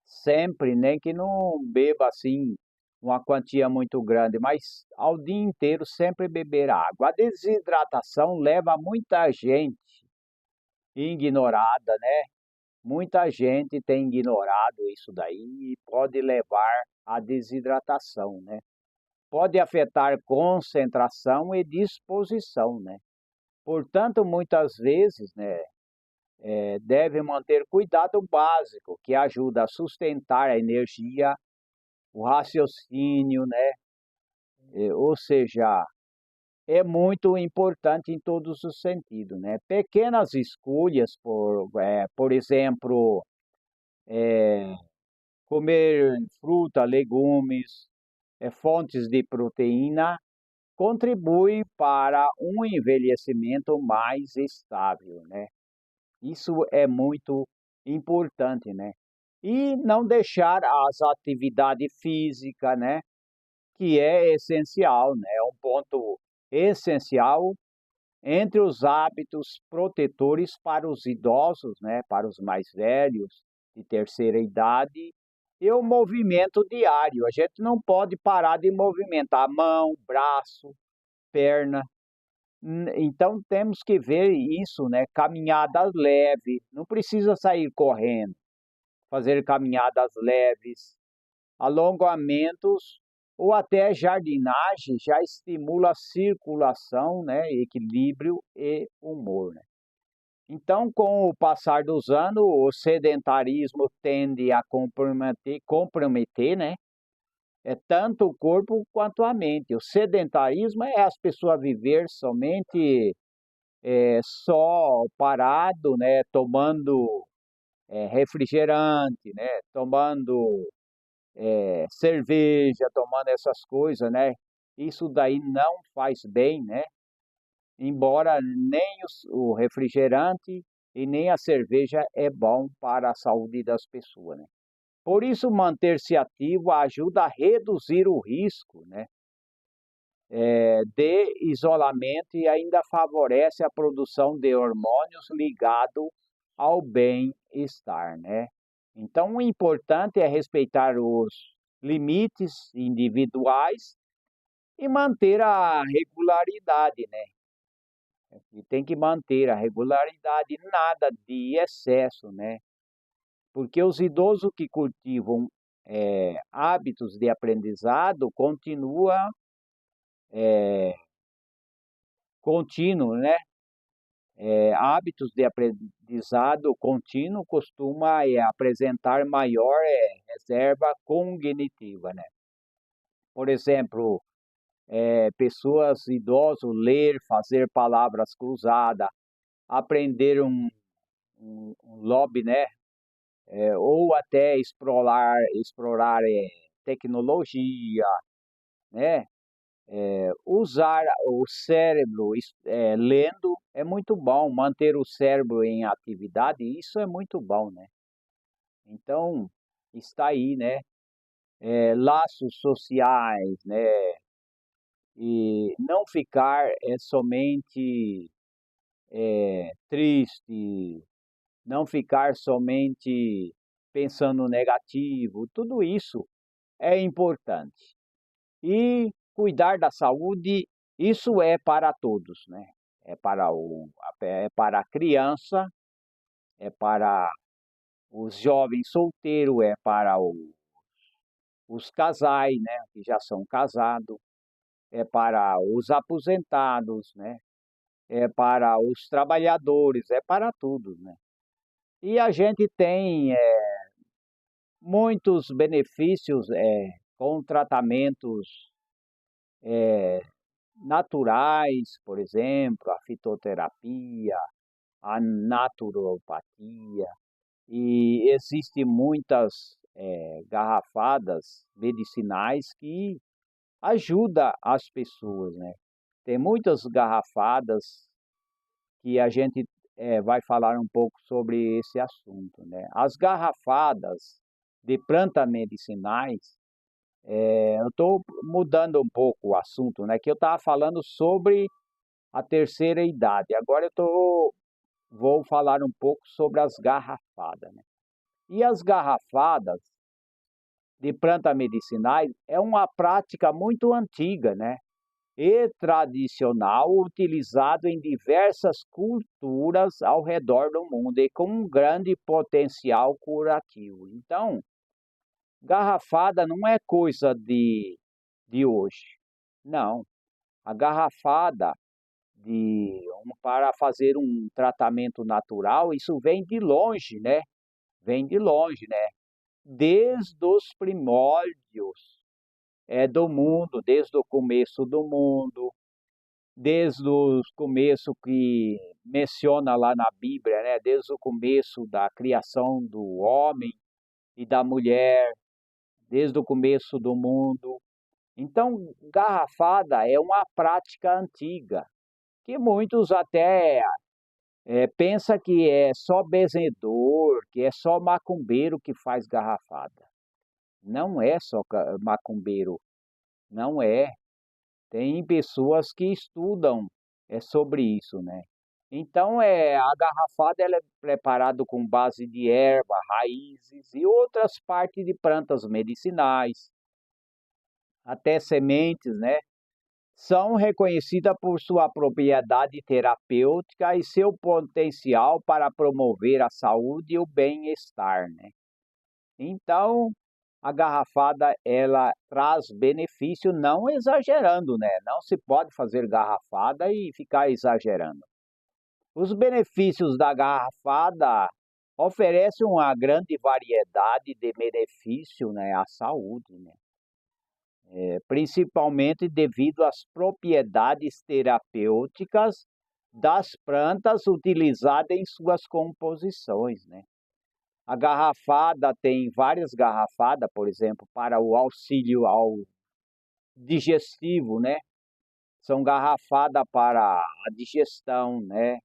Sempre, nem que não beba assim uma quantia muito grande, mas ao dia inteiro sempre beber água. A desidratação leva muita gente ignorada, né? Muita gente tem ignorado isso daí e pode levar à desidratação, né? Pode afetar concentração e disposição, né? Portanto, muitas vezes, né, deve manter cuidado básico que ajuda a sustentar a energia, o raciocínio, né? Ou seja, é muito importante em todos os sentidos, né? Pequenas escolhas, por exemplo, comer fruta, legumes, fontes de proteína, contribui para um envelhecimento mais estável, né? Isso é muito importante, né? E não deixar as atividades físicas, né? Que é essencial, né? É um ponto essencial entre os hábitos protetores para os idosos, né? Para os mais velhos, de terceira idade, e o movimento diário. A gente não pode parar de movimentar a mão, braço, perna, Então temos que ver isso, né? Caminhadas leves, não precisa sair correndo, fazer caminhadas leves, alongamentos ou até jardinagem já estimula a circulação, né? Equilíbrio e humor, né? Então, com o passar dos anos, o sedentarismo tende a comprometer, né? É tanto o corpo quanto a mente. O sedentarismo é as pessoas viver somente só parado, né? Tomando refrigerante, né? Tomando cerveja, tomando essas coisas, né? Isso daí não faz bem, né? Embora nem o refrigerante e nem a cerveja é bom para a saúde das pessoas, né? Por isso, manter-se ativo ajuda a reduzir o risco, né, de isolamento e ainda favorece a produção de hormônios ligados ao bem-estar, né? Então, o importante é respeitar os limites individuais e manter a regularidade, né? E tem que manter a regularidade, nada de excesso, né? Porque os idosos que cultivam hábitos de aprendizado contínuo, né? Hábitos de aprendizado contínuo costuma apresentar maior reserva cognitiva, né? Por exemplo, pessoas idosas ler, fazer palavras cruzadas, aprender um lobby, né? Ou até explorar tecnologia, né? Usar o cérebro lendo é muito bom, manter o cérebro em atividade, isso é muito bom, né? Então, está aí, né? Laços sociais, né? E não ficar somente triste, não ficar somente pensando negativo, tudo isso é importante. E cuidar da saúde, isso é para todos, né? É para a criança, é para os jovens solteiros, é para os casais, né? Que já são casados, é para os aposentados, né? É para os trabalhadores, é para tudo, né? E a gente tem muitos benefícios com tratamentos naturais, por exemplo, a fitoterapia, a naturopatia, e existem muitas garrafadas medicinais que ajudam as pessoas, né? Tem muitas garrafadas que a gente vai falar um pouco sobre esse assunto, né? As garrafadas de plantas medicinais, eu estou mudando um pouco o assunto, né? Que eu estava falando sobre a terceira idade. Agora vou falar um pouco sobre as garrafadas, né? E as garrafadas de plantas medicinais é uma prática muito antiga, né? E tradicional, utilizado em diversas culturas ao redor do mundo e com um grande potencial curativo. Então, garrafada não é coisa de hoje. Não. A garrafada para fazer um tratamento natural, isso vem de longe, né? Vem de longe, né? Desde os primórdios do mundo, desde o começo do mundo, desde o começo que menciona lá na Bíblia, né? Desde o começo da criação do homem e da mulher, desde o começo do mundo. Então, garrafada é uma prática antiga, que muitos até pensa que é só benzedor, que é só macumbeiro que faz garrafada. Não é só macumbeiro, não é. Tem pessoas que estudam sobre isso, né? Então, a garrafada ela é preparada com base de erva, raízes e outras partes de plantas medicinais, até sementes, né? são reconhecidas por sua propriedade terapêutica e seu potencial para promover a saúde e o bem-estar, né? Então, a garrafada ela traz benefício não exagerando, né? Não se pode fazer garrafada e ficar exagerando. Os benefícios da garrafada oferecem uma grande variedade de benefícios, né, à saúde, né? Principalmente devido às propriedades terapêuticas das plantas utilizadas em suas composições, né? A garrafada tem várias garrafadas, por exemplo, para o auxílio ao digestivo, né? São garrafadas para a digestão, né?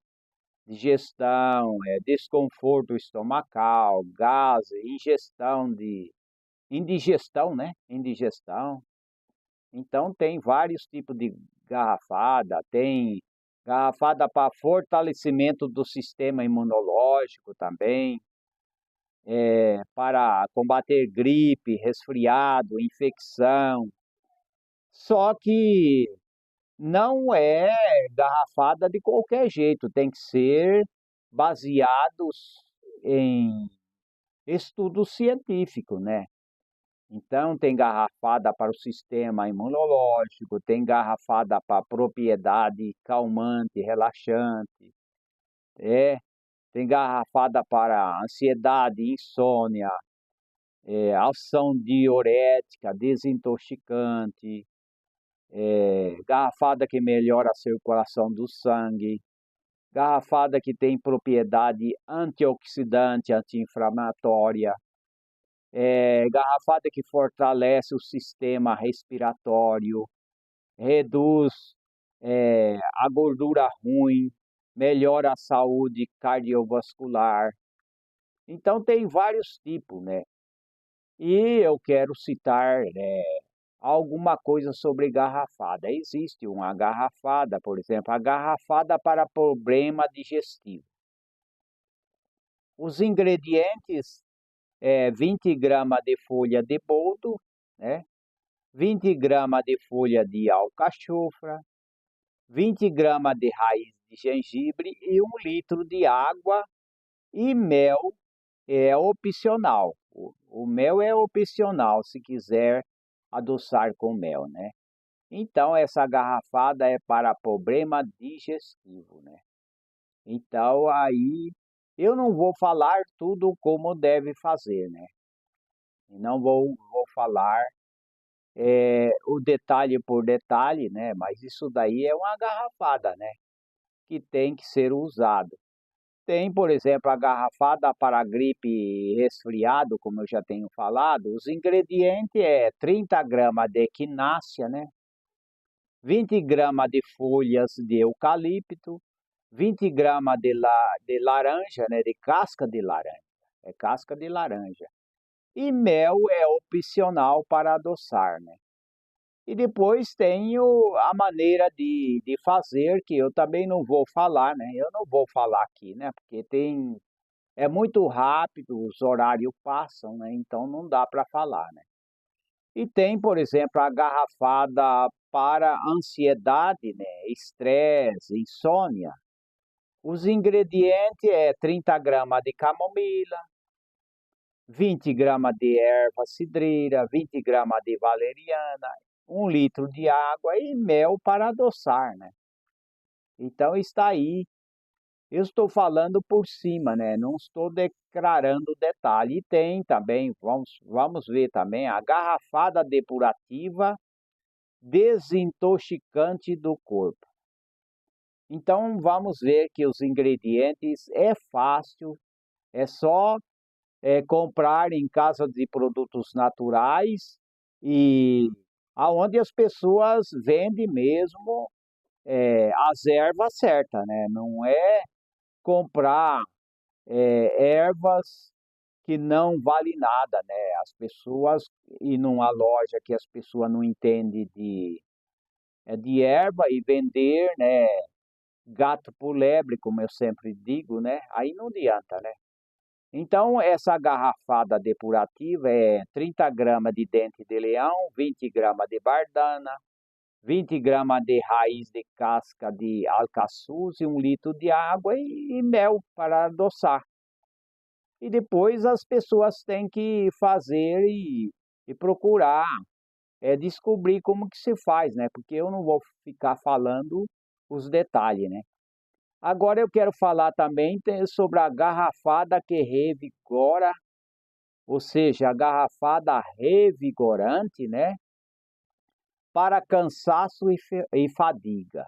Digestão, desconforto estomacal, gases, indigestão, né? Indigestão. Então tem vários tipos de garrafada, tem garrafada para fortalecimento do sistema imunológico também, para combater gripe, resfriado, infecção. Só que não é garrafada de qualquer jeito, tem que ser baseados em estudo científico, né? Então, tem garrafada para o sistema imunológico, tem garrafada para propriedade calmante, relaxante, é, tem garrafada para ansiedade, insônia, ação diurética, desintoxicante, garrafada que melhora a circulação do sangue, garrafada que tem propriedade antioxidante, anti-inflamatória, garrafada que fortalece o sistema respiratório, reduz a gordura ruim, melhora a saúde cardiovascular. Então tem vários tipos, né? E eu quero citar, alguma coisa sobre garrafada. Existe uma garrafada, por exemplo, a garrafada para problema digestivo. Os ingredientes 20 gramas de folha de boldo, né? 20 gramas de folha de alcachofra, 20 gramas de raiz de gengibre e 1 litro de água, e mel é opcional. O mel é opcional se quiser adoçar com mel, né? Então essa garrafada é para problema digestivo, né? Então aí eu não vou falar tudo como deve fazer, né? Não vou falar o detalhe por detalhe, né? Mas isso daí é uma garrafada, né? Que tem que ser usado. Tem, por exemplo, a garrafada para gripe e resfriado, como eu já tenho falado. Os ingredientes 30 gramas de equinácea, né? 20 gramas de folhas de eucalipto, 20 gramas de laranja, né? De casca de laranja. É casca de laranja. E mel é opcional para adoçar, né? E depois tenho a maneira de fazer, que eu também não vou falar, né? Eu não vou falar aqui, né? Porque é muito rápido, os horários passam, né? Então não dá para falar, né? E tem, por exemplo, a garrafada para ansiedade, né? Estresse, insônia. Os ingredientes 30 gramas de camomila, 20 gramas de erva cidreira, 20 gramas de valeriana, 1 litro de água e mel para adoçar, né? Então está aí. Eu estou falando por cima, né? Não estou declarando detalhe. E tem também, vamos ver também, a garrafada depurativa desintoxicante do corpo. Então vamos ver que os ingredientes é fácil, é só comprar em casa de produtos naturais e aonde as pessoas vendem mesmo as ervas certas, né? Não é comprar ervas que não vale nada, né? As pessoas ir numa loja que as pessoas não entendem de erva e vender, né? Gato por lebre, como eu sempre digo, né? Aí não adianta, né? Então, essa garrafada depurativa é 30 gramas de dente de leão, 20 gramas de bardana, 20 gramas de raiz de casca de alcaçuz e 1 litro de água e mel para adoçar. E depois as pessoas têm que fazer e procurar descobrir como que se faz, né? Porque eu não vou ficar falando os detalhes, né? Agora eu quero falar também sobre a garrafada que revigora, ou seja, a garrafada revigorante, né? Para cansaço e fadiga.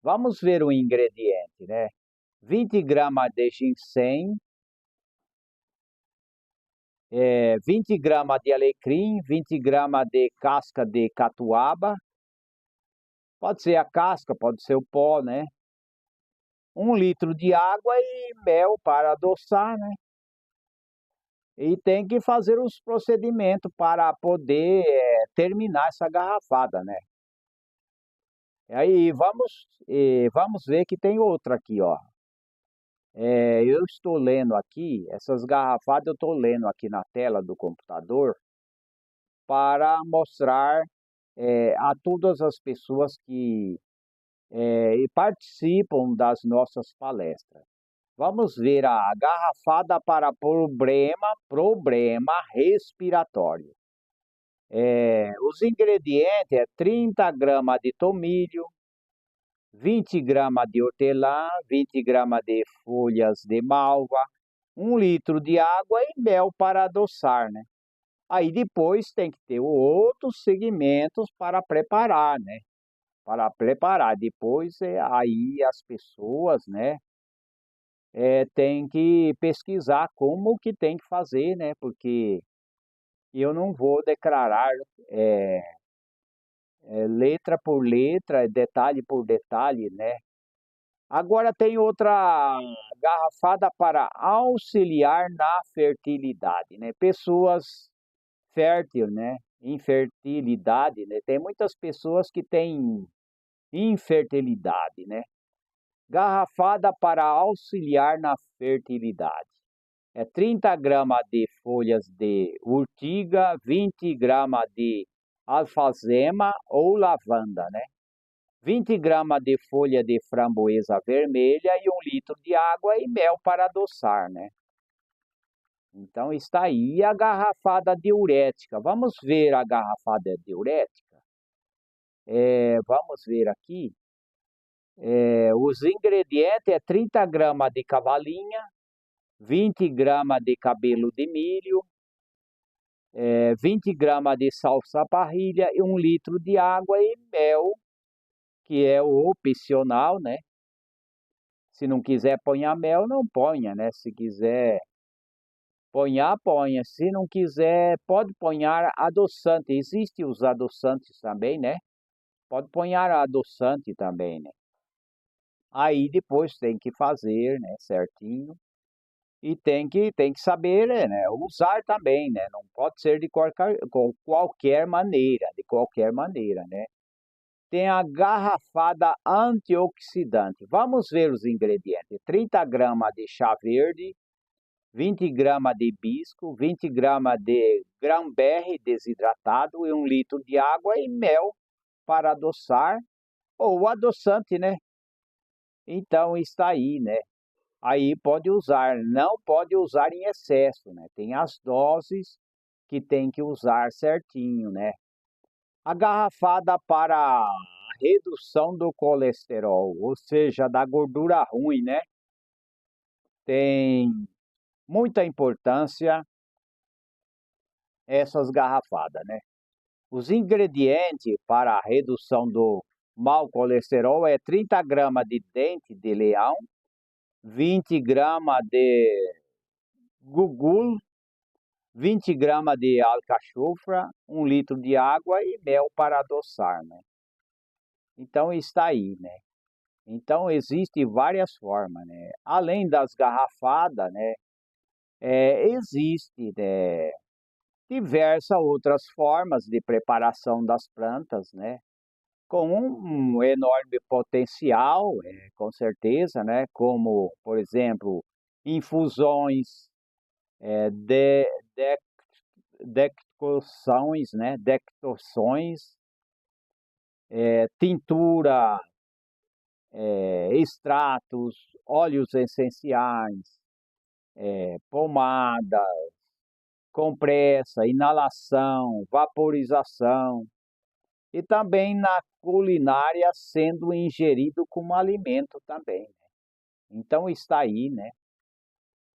Vamos ver o ingrediente, né? 20 gramas de ginseng, 20 gramas de alecrim, 20 gramas de casca de catuaba, pode ser a casca, pode ser o pó, né? 1 litro de água e mel para adoçar, né? E tem que fazer os procedimentos para poder terminar essa garrafada, né? Aí vamos ver que tem outra aqui, ó. Eu estou lendo aqui, essas garrafadas eu estou lendo aqui na tela do computador para mostrar a todas as pessoas que participam das nossas palestras. Vamos ver a garrafada para problema respiratório. Os ingredientes é 30 gramas de tomilho, 20 gramas de hortelã, 20 gramas de folhas de malva, 1 litro de água e mel para adoçar, né? Aí depois tem que ter outros segmentos para preparar, né? Para preparar. Depois aí as pessoas, né? Tem que pesquisar como que tem que fazer, né? Porque eu não vou declarar é, letra por letra, detalhe por detalhe, né? Agora tem outra garrafada para auxiliar na fertilidade, né? Pessoas férteis, né? Infertilidade, né? Tem muitas pessoas que têm infertilidade, né? Garrafada para auxiliar na fertilidade. 30 gramas de folhas de urtiga, 20 gramas de alfazema ou lavanda, né? 20 gramas de folha de framboesa vermelha e 1 litro de água e mel para adoçar, né? Então está aí a garrafada diurética. Vamos ver a garrafada diurética? Vamos ver aqui. Os ingredientes é 30 gramas de cavalinha, 20 gramas de cabelo de milho, 20 gramas de salsa parrilha e 1 litro de água e mel, que é o opcional, né? Se não quiser ponha mel, não ponha, né? Se quiser ponha, ponha. Se não quiser, pode ponhar adoçante. Existem os adoçantes também, né? Pode ponhar adoçante também, né? Aí depois tem que fazer, né, certinho. E tem que saber, né, usar também, né? Não pode ser de qualquer maneira, de qualquer maneira, né? Tem a garrafada antioxidante. Vamos ver os ingredientes. 30 gramas de chá verde, 20 gramas de hibisco, 20 gramas de grão-berry desidratado e 1 litro de água e mel para adoçar, ou adoçante, né? Então está aí, né? Aí pode usar, não pode usar em excesso, né? Tem as doses que tem que usar certinho, né? A garrafada para a redução do colesterol, ou seja, da gordura ruim, né? Tem muita importância essas garrafadas, né? Os ingredientes para a redução do mau colesterol é 30 gramas de dente de leão, 20 gramas de gugul, 20 gramas de alcachofra, 1 litro de água e mel para adoçar, né? Então está aí, né? Então existem várias formas, né? Além das garrafadas, né? Existe, né, diversas outras formas de preparação das plantas, né? Com um enorme potencial, com certeza, né? Como, por exemplo, infusões, de, decocções, né? Decocções, tintura, extratos, óleos essenciais, pomada, compressa, inalação, vaporização e também na culinária sendo ingerido como alimento também, né. Então está aí, né,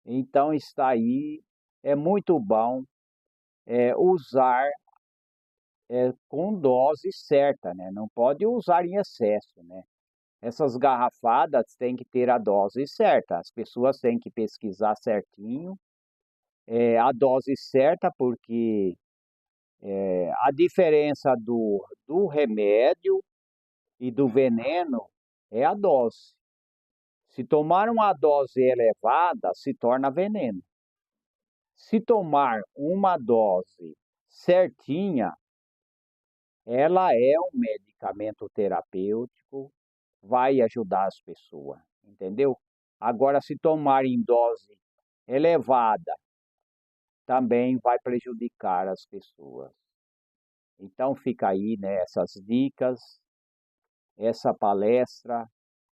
então está aí, é muito bom, usar, com dose certa, né, não pode usar em excesso, né. Essas garrafadas têm que ter a dose certa, as pessoas têm que pesquisar certinho, a dose certa, porque a diferença do remédio e do veneno é a dose. Se tomar uma dose elevada, se torna veneno. Se tomar uma dose certinha, ela é um medicamento terapêutico, vai ajudar as pessoas, entendeu? Agora, se tomar em dose elevada, também vai prejudicar as pessoas. Então fica aí, né, essas dicas, essa palestra,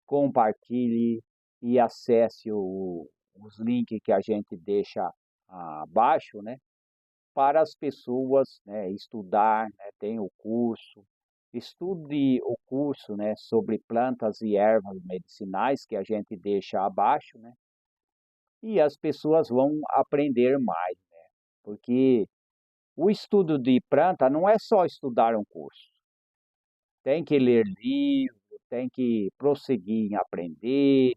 compartilhe e acesse os links que a gente deixa abaixo, né, para as pessoas, né, estudar, né, tem o curso, estude o curso, né, sobre plantas e ervas medicinais que a gente deixa abaixo, né, e as pessoas vão aprender mais, né, porque o estudo de planta não é só estudar um curso. Tem que ler livro, tem que prosseguir em aprender,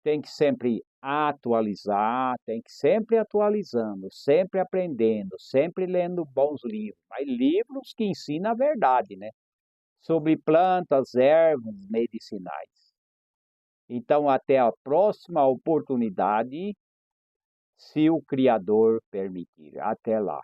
tem que sempre atualizar, tem que sempre atualizando, sempre aprendendo, sempre lendo bons livros, mas livros que ensinam a verdade, né? Sobre plantas, ervas medicinais. Então, até a próxima oportunidade, se o Criador permitir. Até lá.